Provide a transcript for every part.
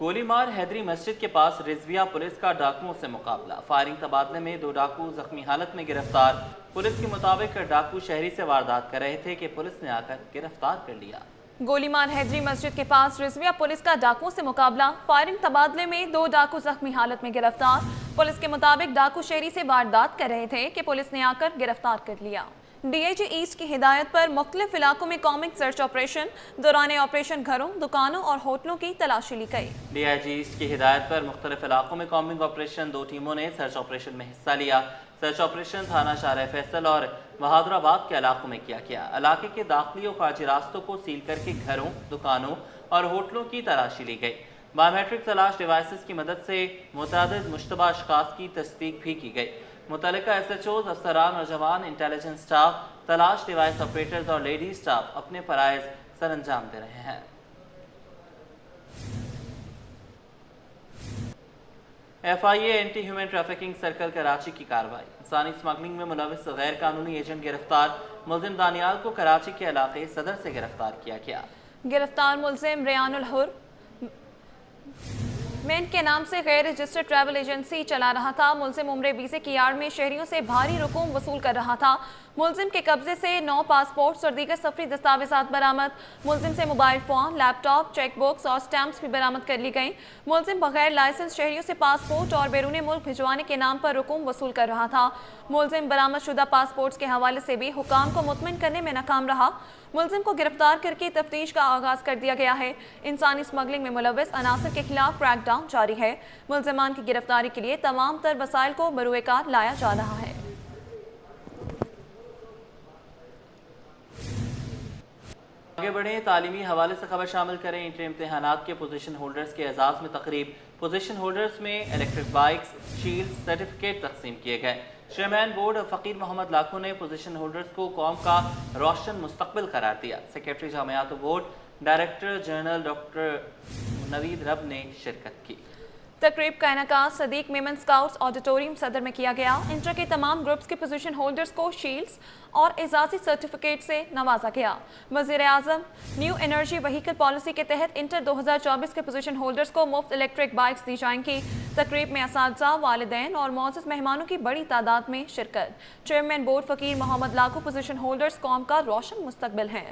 گولی مار حیدری مسجد کے پاس رضویہ پولیس کا ڈاکوؤں سے مقابلہ، فائرنگ تبادلے میں 2 ڈاکو زخمی حالت میں گرفتار۔ پولیس کے مطابق ڈاکو شہری سے واردات کر رہے تھے کہ پولیس نے آ کر گرفتار کر لیا۔ گولی مار حیدری مسجد کے پاس رضویہ پولیس کا ڈاکوؤں سے مقابلہ، فائرنگ تبادلے میں 2 ڈاکو زخمی حالت میں گرفتار۔ پولیس کے مطابق ڈاکو شہری سے واردات کر رہے تھے کہ پولیس نے آ کر گرفتار کر لیا۔ ڈی آئی جی ایسٹ کی ہدایت پر مختلف علاقوں میں کامنگ سرچ آپریشن، دوران آپریشن گھروں، دکانوں اور ہوٹلوں کی تلاشی لی گئی۔ ڈی آئی جی ایسٹ کی ہدایت پر مختلف علاقوں میں کامنگ آپریشن، 2 ٹیموں نے سرچ آپریشن میں حصہ لیا۔ سرچ آپریشن تھانہ شارع فیصل اور بہادر آباد کے علاقوں میں کیا گیا۔ علاقے کے داخلی اور خارجی راستوں کو سیل کر کے گھروں، دکانوں اور ہوٹلوں کی تلاشی لی گئی۔ بایومیٹرک تلاش ڈیوائسز کی مدد سے متعدد مشتبہ اشخاص کی تصدیق بھی کی گئی۔ متعلقہ ایس ایچ اوز، افسران اور جوان، انٹیلیجنس سٹاف، تلاش ڈیوائس آپریٹرز اور لیڈی سٹاف اپنے فرائض سر انجام دے رہے ہیں۔ F I A anti human trafficking circle Karachi کی کارروائی، انسانی سمگلنگ میں ملوث غیر قانونی ایجنٹ گرفتار، ملزم دانیال کو کراچی کے علاقے صدر سے گرفتار کیا گیا۔ گرفتار ملزم ریان الحر مین کے نام سے غیر رجسٹرڈ ٹریول ایجنسی چلا رہا تھا۔ ملزم عمرے ویزے کی آڑ میں شہریوں سے بھاری رقوم وصول کر رہا تھا۔ ملزم کے قبضے سے 9 پاسپورٹس اور دیگر سفری دستاویزات برآمد۔ ملزم سے موبائل فون، لیپ ٹاپ، چیک بکس اور سٹیمپس بھی برآمد کر لی گئیں۔ ملزم بغیر لائسنس شہریوں سے پاسپورٹ اور بیرون ملک بھجوانے کے نام پر رقوم وصول کر رہا تھا۔ ملزم برآمد شدہ پاسپورٹس کے حوالے سے بھی حکام کو مطمئن کرنے میں ناکام رہا۔ ملزم کو گرفتار کر کے تفتیش کا آغاز کر دیا گیا ہے۔ انسانی سمگلنگ میں ملوث عناصر کے خلاف کریک ڈاؤن جاری ہے۔ ملزمان کی گرفتاری کے لیے تمام تر وسائل کو بروئے کار لایا جا رہا ہے۔ آگے بڑھیں، تعلیمی حوالے سے خبر شامل کریں۔ انٹر امتحانات کے پوزیشن ہولڈرز کے اعزاز میں تقریب، پوزیشن ہولڈرز میں الیکٹرک بائکس، شیلڈز، سرٹیفکیٹ تقسیم کیے گئے۔ چیئرمین بورڈ فقیر محمد لاکھو نے پوزیشن ہولڈرز کو قوم کا روشن مستقبل قرار دیا۔ سیکریٹری جامعات board director general doctor Naveed Rab نے شرکت کی۔ تقریب کا انعقاد صدیق میمن اسکاؤٹس آڈیٹوریم صدر میں کیا گیا۔ انٹر کے تمام گروپس کے پوزیشن ہولڈرز کو شیلڈز اور اعزازی سرٹیفکیٹ سے نوازا گیا۔ وزیر اعظم نیو انرجی وہیکل پالیسی کے تحت انٹر 2024 کے پوزیشن ہولڈرز کو مفت الیکٹرک بائکس دی جائیں گی۔ تقریب میں اساتذہ، والدین اور معزز مہمانوں کی بڑی تعداد میں شرکت۔ چیئرمین بورڈ فقیر محمد لاکھو پوزیشن ہولڈرز قوم کا روشن مستقبل ہیں۔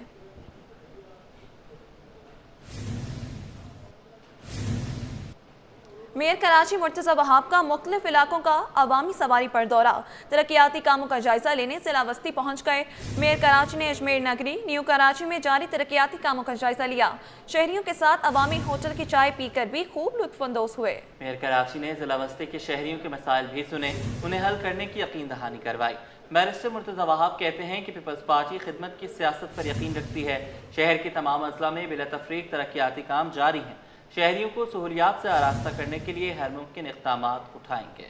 میئر کراچی مرتضی وہاب کا مختلف علاقوں کا عوامی سواری پر دورہ، ترقیاتی کاموں کا جائزہ لینے ضلع وسطی پہنچ گئے۔ میئر کراچی نے اجمیر نگری، نیو کراچی میں جاری ترقیاتی کاموں کا جائزہ لیا۔ شہریوں کے ساتھ عوامی ہوٹل کی چائے پی کر بھی خوب لطف اندوز ہوئے۔ میئر کراچی نے ضلع وسطی کے شہریوں کے مسائل بھی سنے، انہیں حل کرنے کی یقین دہانی کروائی۔ بیرسٹر مرتضی وہاب کہتے ہیں کہ پیپلز پارٹی خدمت کی سیاست پر یقین رکھتی ہے۔ شہر کے تمام اضلاع میں بلا تفریق ترقیاتی کام جاری ہیں۔ شہریوں کو سہولیات سے آراستہ کرنے کے لیے ہر ممکن اقدامات اٹھائیں گے۔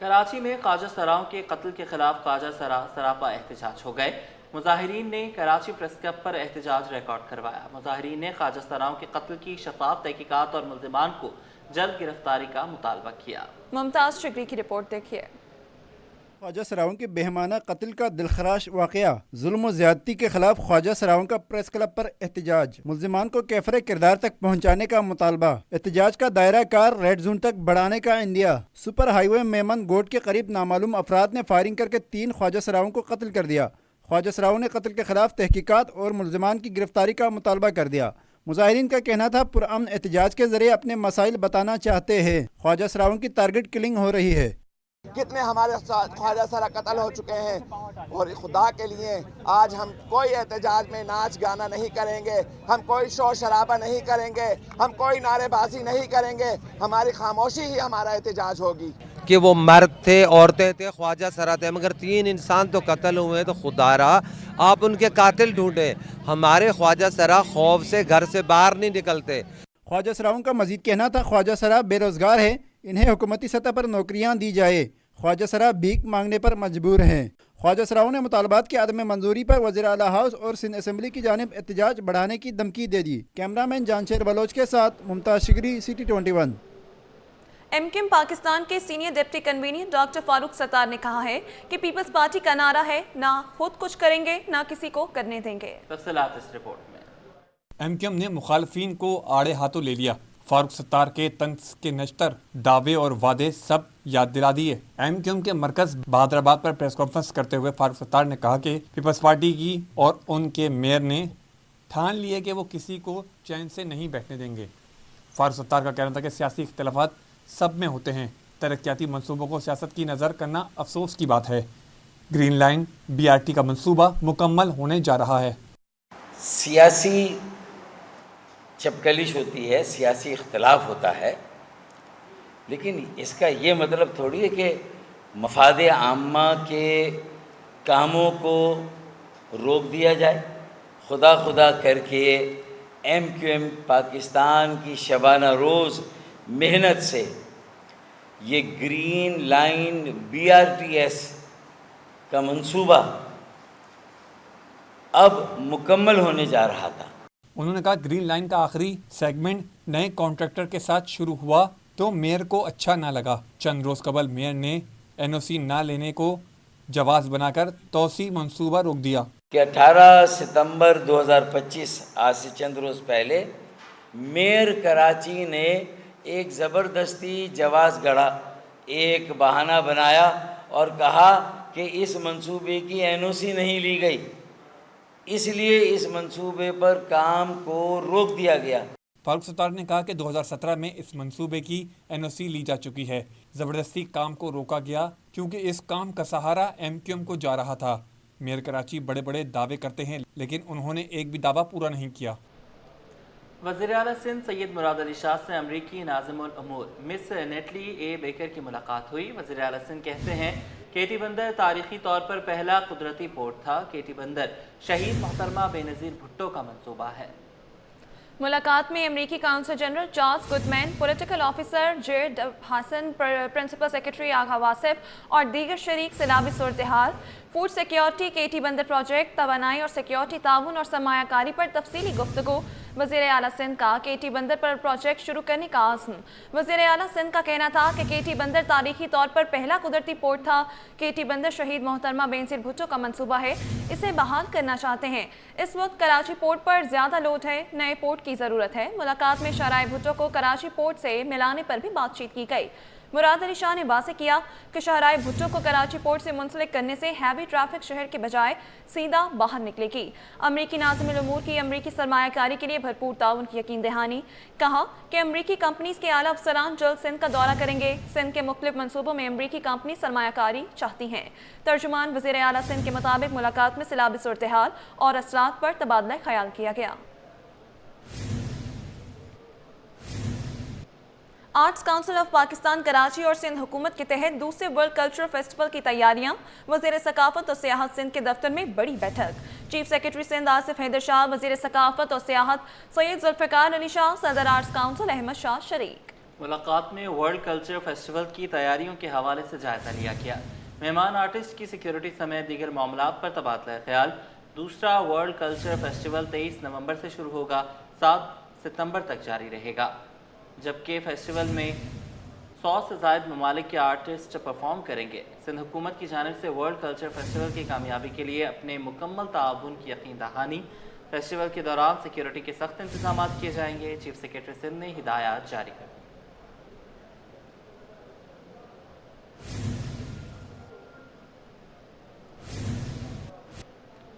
کراچی میں خواجہ سراؤں کے قتل کے خلاف خواجہ سراپا احتجاج ہو گئے۔ مظاہرین نے کراچی پریس کلب پر احتجاج ریکارڈ کروایا۔ مظاہرین نے خواجہ سراؤں کے قتل کی شفاف تحقیقات اور ملزمان کو جلد گرفتاری کا مطالبہ کیا۔ ممتاز شگری کی رپورٹ دیکھیے۔ خواجہ سراؤں کے بہیمانہ قتل کا دلخراش واقعہ، ظلم و زیادتی کے خلاف خواجہ سراؤں کا پریس کلب پر احتجاج، ملزمان کو کیفر کردار تک پہنچانے کا مطالبہ، احتجاج کا دائرہ کار ریڈ زون تک بڑھانے کا عندیہ۔ سپر ہائی وے میمن گوٹ کے قریب نامعلوم افراد نے فائرنگ کر کے 3 خواجہ سراؤں کو قتل کر دیا۔ خواجہ سراؤں نے قتل کے خلاف تحقیقات اور ملزمان کی گرفتاری کا مطالبہ کر دیا۔ مظاہرین کا کہنا تھا پرامن احتجاج کے ذریعے اپنے مسائل بتانا چاہتے ہیں۔ خواجہ سراؤں کی ٹارگٹ کلنگ ہو رہی ہے۔ کتنے ہمارے خواجہ سرا قتل ہو چکے ہیں، اور خدا کے لیے آج ہم کوئی احتجاج میں ناچ گانا نہیں کریں گے، ہم کوئی شور شرابہ نہیں کریں گے، ہم کوئی نعرے بازی نہیں کریں گے، ہماری خاموشی ہی ہمارا احتجاج ہوگی۔ کہ وہ مرد تھے، عورتیں تھے، خواجہ سرا تھے، مگر 3 انسان تو قتل ہوئے، تو خدا را آپ ان کے قاتل ڈھونڈیں۔ ہمارے خواجہ سرا خوف سے گھر سے باہر نہیں نکلتے۔ خواجہ سراؤں کا مزید کہنا تھا خواجہ سرا بے روزگار ہے، انہیں حکومتی سطح پر نوکریاں دی جائے۔ خواجہ سرا بھیک مانگنے پر مجبور ہیں۔ خواجہ سراؤں نے مطالبات کی عدم منظوری پر وزیر اعلیٰ ہاؤس اور سندھ اسمبلی کی جانب احتجاج بڑھانے کی دھمکی دے دی۔ کیمرہ مین جانشیر بلوچ کے ساتھ Mumtaz Shigri, city 21۔ M Q M Pakistan کے senior deputy convener doctor Farooq Sattar نے کہا ہے کہ پیپلز پارٹی کا نعرہ ہے نہ خود کچھ کریں گے نہ کسی کو کرنے دیں گے۔ تفصیلات اس رپورٹ میں۔ MQM نے مخالفین کو آڑے ہاتھوں لے لیا. فاروق ستار کے طنز کے نشتر دعوے اور وعدے سب یاد دلا دیے. MQM کے مرکز بہادر آباد پر پریس کانفرنس کرتے ہوئے فاروق ستار نے کہا کہ پیپلز پارٹی کی اور ان کے میئر نے ٹھان لیے کہ وہ کسی کو چین سے نہیں بیٹھنے دیں گے. فاروق ستار کا کہنا تھا کہ سیاسی اختلافات سب میں ہوتے ہیں. ترقیاتی منصوبوں کو سیاست کی نظر کرنا افسوس کی بات ہے. گرین لائن BRT کا منصوبہ مکمل ہونے جا رہا ہے. سیاسی چپکلش ہوتی ہے، سیاسی اختلاف ہوتا ہے، لیکن اس کا یہ مطلب تھوڑی ہے کہ مفاد عامہ کے کاموں کو روک دیا جائے. خدا کر کے MQM پاکستان کی شبانہ روز محنت سے یہ گرین لائن BRTS کا منصوبہ اب مکمل ہونے جا رہا تھا. انہوں نے کہا گرین لائن کا آخری سیگمنٹ نئے کانٹریکٹر کے ساتھ شروع ہوا تو میئر کو اچھا نہ لگا. چند روز قبل میئر نے NOC نہ لینے کو جواز بنا کر توسیع منصوبہ روک دیا. کہ 18 ستمبر 2025 آج سے چند روز پہلے میئر کراچی نے ایک زبردستی جواز گڑھا، ایک بہانہ بنایا اور کہا کہ اس منصوبے کی NOC نہیں لی گئی، اس لیے اس منصوبے پر کام کو روک دیا گیا. فاروق ستار نے کہا کہ 2017 میں اس منصوبے کی NOC لی جا چکی ہے. زبردستی کام کو روکا گیا کیونکہ اس کام کا سہارا MQM کو جا رہا تھا. میئر کراچی بڑے بڑے دعوے کرتے ہیں لیکن انہوں نے ایک بھی دعویٰ پورا نہیں کیا. وزیر اعلیٰ سندھ سید مراد علی شاہ سے امریکی ناظم الامور مس نیٹلی اے بیکر کی ملاقات ہوئی. وزیر اعلیٰ سندھ کہتے ہیں کیٹی بندر تاریخی طور پر پہلا قدرتی پورٹ تھا. کیٹی بندر شہید محترمہ بے نظیر بھٹو کا منصوبہ ہے. ملاقات میں امریکی consul general Charles Goodman, political officer Jared Hassan, principal secretary Agha Wasif اور دیگر شریک سیلابی صورتحال، food security, Keti Bandar project, توانائی اور سیکیورٹی تعاون اور سرمایہ کاری پر تفصیلی گفتگو. وزیر اعلیٰ سندھ کا کیٹی بندر پر پروجیکٹ شروع کرنے کا عزم. وزیر اعلیٰ سندھ کا کہنا تھا کہ کیٹی بندر تاریخی طور پر پہلا قدرتی پورٹ تھا. کیٹی بندر شہید محترمہ بے نظیر بھٹو کا منصوبہ ہے، اسے بحال کرنا چاہتے ہیں. اس وقت کراچی پورٹ پر زیادہ لوڈ ہے، نئے پورٹ کی ضرورت ہے. ملاقات میں شاہراہ بھٹو کو کراچی پورٹ سے ملانے پر بھی بات چیت کی گئی. مراد علی شاہ نے واضح کیا کہ شاہراہ بھٹو کو کراچی پورٹ سے منسلک کرنے سے ہیوی ٹریفک شہر کے بجائے سیدھا باہر نکلے گی. امریکی ناظم الامور کی امریکی سرمایہ کاری کے لیے بھرپور تعاون کی یقین دہانی. کہا کہ امریکی کمپنیز کے اعلیٰ افسران جلد سندھ کا دورہ کریں گے. سندھ کے مختلف منصوبوں میں امریکی کمپنی سرمایہ کاری چاہتی ہیں. ترجمان وزیر اعلیٰ سندھ کے مطابق ملاقات میں سیلابی صورتحال اور اثرات پر تبادلہ خیال کیا گیا. Arts council of Pakistan Karachi اور سندھ حکومت کے تحت دوسرے ورلڈ کلچرل فیسٹیول کی تیاریاں. وزیر ثقافت اور سیاحت سندھ کے دفتر میں بڑی بیٹھک. چیف سیکرٹری سندھ آصف حیدر شاہ، وزیر ثقافت اور سیاحت سید ذوالفقار علی شاہ، صدر آرٹس کونسل احمد شاہ شریک. ملاقات میں ورلڈ کلچر فیسٹیول کی تیاریوں کے حوالے سے جائزہ لیا گیا. مہمان آرٹسٹ کی سیکیورٹی سمیت دیگر معاملات پر تبادلہ خیال. دوسرا ورلڈ کلچر فیسٹیول 23 نومبر سے شروع ہوگا، 7 ستمبر تک جاری رہے گا، جبکہ فیسٹیول میں 100 سے زائد ممالک کے آرٹسٹ پرفارم کریں گے. سندھ حکومت کی جانب سے ورلڈ کلچر فیسٹیول کی کامیابی کے لیے اپنے مکمل تعاون کی یقین دہانی. فیسٹیول کے دوران سیکیورٹی کے سخت انتظامات کیے جائیں گے. چیف سیکرٹری سندھ نے ہدایات جاری کر دی.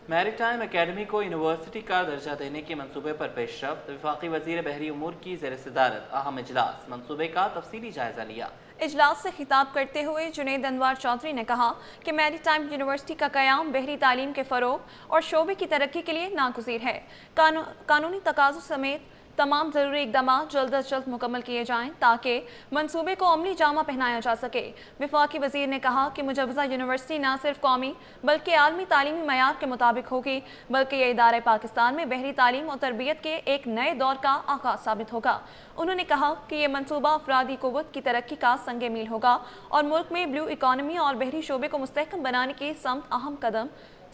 میری ٹائم اکیڈمی کو یونیورسٹی کا درجہ دینے کے منصوبے پر پیش رفت. وفاقی وزیر بحری امور کی زیر صدارت اہم اجلاس منصوبے کا تفصیلی جائزہ لیا. اجلاس سے خطاب کرتے ہوئے جنید انوار چودھری نے کہا کہ میری ٹائم یونیورسٹی کا قیام بحری تعلیم کے فروغ اور شعبے کی ترقی کے لیے ناگزیر ہے. قانونی تقاضوں سمیت تمام ضروری اقدامات جلد از جلد مکمل کیے جائیں تاکہ منصوبے کو عملی جامہ پہنایا جا سکے. وفاقی وزیر نے کہا کہ مجوزہ یونیورسٹی نہ صرف قومی بلکہ عالمی تعلیمی معیار کے مطابق ہوگی، بلکہ یہ ادارہ پاکستان میں بحری تعلیم اور تربیت کے ایک نئے دور کا آغاز ثابت ہوگا. انہوں نے کہا کہ یہ منصوبہ افرادی قوت کی ترقی کا سنگ میل ہوگا اور ملک میں بلو اکانومی اور بحری شعبے کو مستحکم بنانے کی سمت اہم قدم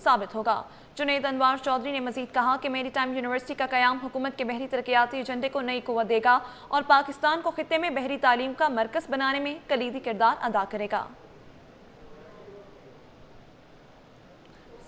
ثابت ہوگا. جنید انوار چودھری نے مزید کہا کہ میری ٹائم یونیورسٹی کا قیام حکومت کے بحری ترقیاتی ایجنڈے کو نئی قوت دے گا اور پاکستان کو خطے میں بحری تعلیم کا مرکز بنانے میں کلیدی کردار ادا کرے گا.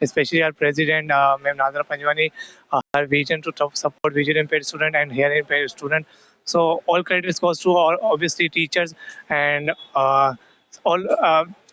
especially our president, Ma'am Nadra Panjwani, her vision to support visually impaired student and hearing impaired student. So all credits goes to all obviously teachers and all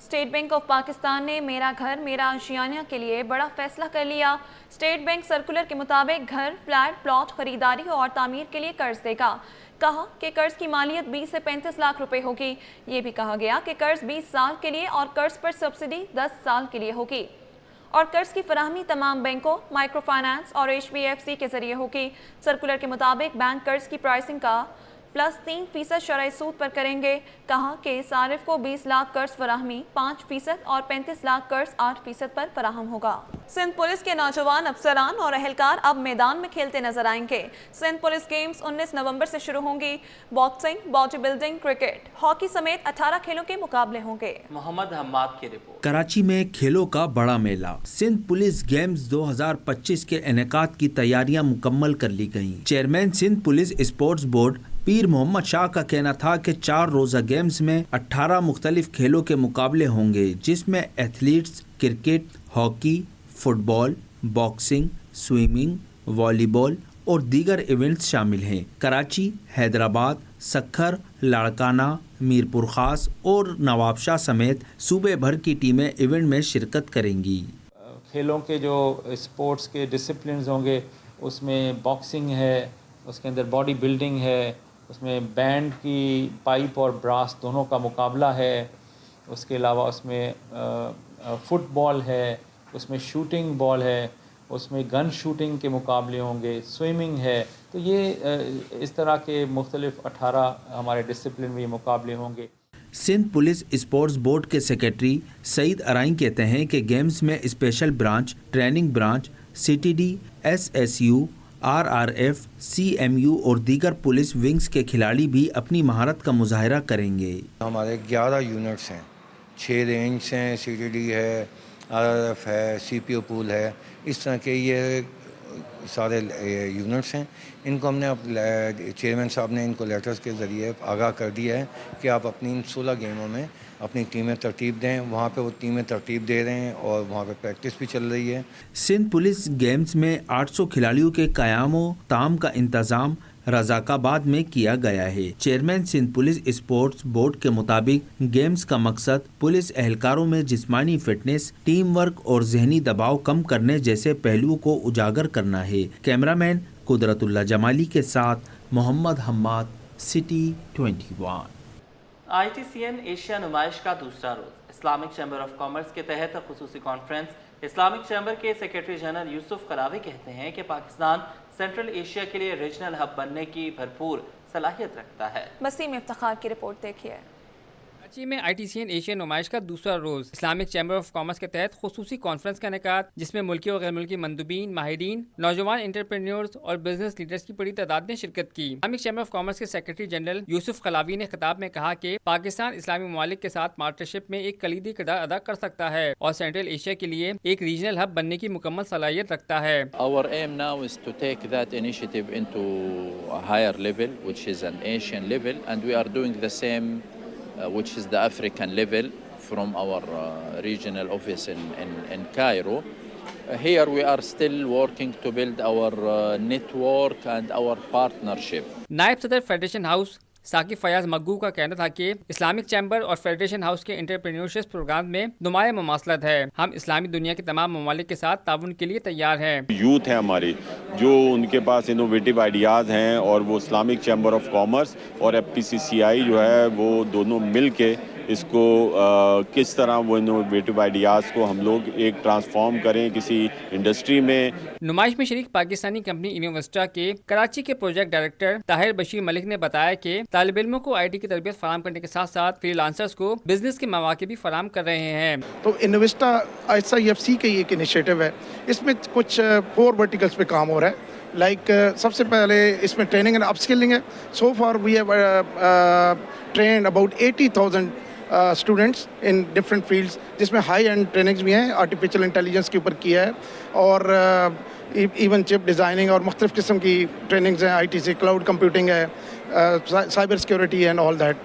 state bank of Pakistan نے میرا گھر میرا آشیانہ کے لیے بڑا فیصلہ کر لیا۔ اسٹیٹ بینک سرکولر کے مطابق گھر، فلیٹ، پلاٹ خریداری اور تعمیر کے لیے قرض دے گا۔ کہا کہ قرض کی مالیت 20 سے 35 لاکھ روپے ہوگی۔ یہ بھی کہا گیا کہ قرض 20 سال کے لیے اور قرض پر سبسڈی 10 سال کے لیے ہوگی اور قرض کی فراہمی تمام بینکوں، مائکرو فائنانس اور HBFC کے ذریعے ہوگی۔ سرکولر کے مطابق بینک قرض کی پرائسنگ کا +3% شرعی سود پر کریں گے۔ کہا کہ صارف کو 20 لاکھ قرض فراہمی 5% اور 35 لاکھ قرض 8% پر فراہم ہوگا۔ سندھ پولیس کے نوجوان افسران اور اہلکار اب میدان میں کھیلتے نظر آئیں گے۔ سندھ پولیس گیمز 19 نومبر سے شروع ہوں گی۔ Boxing, body building, cricket, hockey سمیت 18 کھیلوں کے مقابلے ہوں گے۔ محمد حماد کی رپورٹ۔ کراچی میں کھیلوں کا بڑا میلہ سندھ پولیس گیمز 2025 کے انعقاد کی تیاریاں مکمل کر لی گئیں۔ Chairman Sindh police sports board Pir Muhammad Shah کا کہنا تھا کہ 4 روزہ گیمز میں 18 مختلف کھیلوں کے مقابلے ہوں گے، جس میں ایتھلیٹس کرکٹ، ہاکی، فٹ بال، باکسنگ، سوئمنگ، والی بال اور دیگر ایونٹس شامل ہیں۔ کراچی، حیدرآباد، سکھر، لاڑکانہ، میرپور خاص اور نواب شاہ سمیت صوبے بھر کی ٹیمیں ایونٹ میں شرکت کریں گی۔ کھیلوں کے جو اسپورٹس کے ڈسپلنز ہوں گے اس میں باکسنگ ہے، اس کے اندر باڈی بلڈنگ ہے، اس میں بینڈ کی پائپ اور براس دونوں کا مقابلہ ہے، اس کے علاوہ اس میں فٹ بال ہے، اس میں شوٹنگ بال ہے، اس میں گن شوٹنگ کے مقابلے ہوں گے، سوئمنگ ہے۔ تو یہ اس طرح کے مختلف 18 ہمارے ڈسپلن میں یہ مقابلے ہوں گے۔ سندھ پولیس اسپورٹس بورڈ کے سیکرٹری سعید ارائیں کہتے ہیں کہ گیمز میں special branch, training branch, CTD، SSU، RRF، CMU اور دیگر پولیس ونگز کے کھلاڑی بھی اپنی مہارت کا مظاہرہ کریں گے۔ ہمارے 11 یونٹس ہیں، 6 رینجز ہیں، CTD ہے، RRF ہے، CPO پول ہے، اس طرح کے یہ سارے یونٹس ہیں۔ ان کو ہم نے چیئرمین صاحب نے ان کو لیٹرز کے ذریعے آگاہ کر دیا ہے کہ آپ اپنی ان 16 گیموں میں اپنی ٹیمیں ترتیب دیں۔ وہاں پہ وہ ٹیمیں ترتیب دے رہے ہیں اور وہاں پہ پریکٹس بھی چل رہی ہے۔ سندھ پولیس گیمز میں 800 کھلاڑیوں کے قیام و طعام کا انتظام رضاک آباد میں کیا گیا ہے۔ Chairman Sindh police sports board کے مطابق گیمز کا مقصد پولیس اہلکاروں میں جسمانی فٹنس، ٹیم ورک اور ذہنی دباؤ کم کرنے جیسے پہلوؤں کو اجاگر کرنا ہے۔ کیمرامین قدرت اللہ جمالی کے ساتھ محمد حماد، سٹی 21۔ ITCN ایشیا نمائش کا دوسرا روز اسلامک چیمبر آف کامرس کے تحت خصوصی کانفرنس۔ اسلامک چیمبر کے سیکرٹری جنرل یوسف قلاوی کہتے ہیں کہ پاکستان سینٹرل ایشیا کے لیے ریجنل ہب بننے کی بھرپور صلاحیت رکھتا ہے۔ وسیم افتخار کی رپورٹ دیکھیے۔ کراچی میں ITCN ایشیا نمائش کا دوسرا روز اسلامک چیمبر آف کامرس کے تحت خصوصی کانفرنس کا انعقاد، جس میں ملکی اور غیر ملکی مندوبین، ماہرین، نوجوان انٹرپرینیورز اور بزنس لیڈرز کی بڑی تعداد نے شرکت کی۔ اسلامک چیمبر آف کامرس کے سیکرٹری جنرل یوسف قلاوی نے خطاب میں کہا کہ پاکستان اسلامی ممالک کے ساتھ پارٹنرشپ میں ایک کلیدی کردار ادا کر سکتا ہے اور سینٹرل ایشیا کے لیے ایک ریجنل ہب بننے کی مکمل صلاحیت رکھتا ہے۔ Our aim now is to take that initiative into a higher level, which is an Asian level, and we are doing the same which is the African level from our regional office in Cairo. Here we are still working to build our network and our partnership. نائب صدر federation house Saqib Fayyaz مگو کا کہنا تھا کہ Islamic chamber اور federation house کے entrepreneurship programme میں نمایاں مماثلت ہے۔ ہم اسلامی دنیا کے تمام ممالک کے ساتھ تعاون کے لیے تیار ہیں۔ یوتھ ہے ہماری جو ان کے پاس انوویٹیو آئیڈیاز ہیں اور وہ اسلامک چیمبر آف کامرس اور FPCCI جو ہے وہ دونوں مل کے اس کو کس طرح وہ انوویٹیو آئیڈیاز کو ہم لوگ ایک ٹرانسفارم کریں کسی انڈسٹری میں۔ نمائش میں شریک پاکستانی کمپنی انوویسٹا کے کراچی کے پروجیکٹ ڈائریکٹر طاہر بشیر ملک نے بتایا کہ طالب علموں کو IT کی تربیت فراہم کرنے کے ساتھ ساتھ فری لانسرز کو بزنس کے مواقع بھی فراہم کر رہے ہیں۔ تو انوویسٹا ISIFC کا ایک انیشیٹو ہے، اس میں کچھ 4 ورٹیکلز پہ کام ہو رہا ہے۔ لائک سب سے پہلے اس میں ٹریننگ اینڈ اپ اسکلنگ ہے۔ So for we have trained about 80,000 students in different fields, جس میں ہائی اینڈ ٹریننگز بھی ہیں، آرٹیفیشیل انٹیلیجنس کے اوپر کیا ہے اور ایون چپ ڈیزائننگ اور مختلف قسم کی ٹریننگز ہیں، IT سے کلاؤڈ کمپیوٹنگ ہے، cyber security and all that.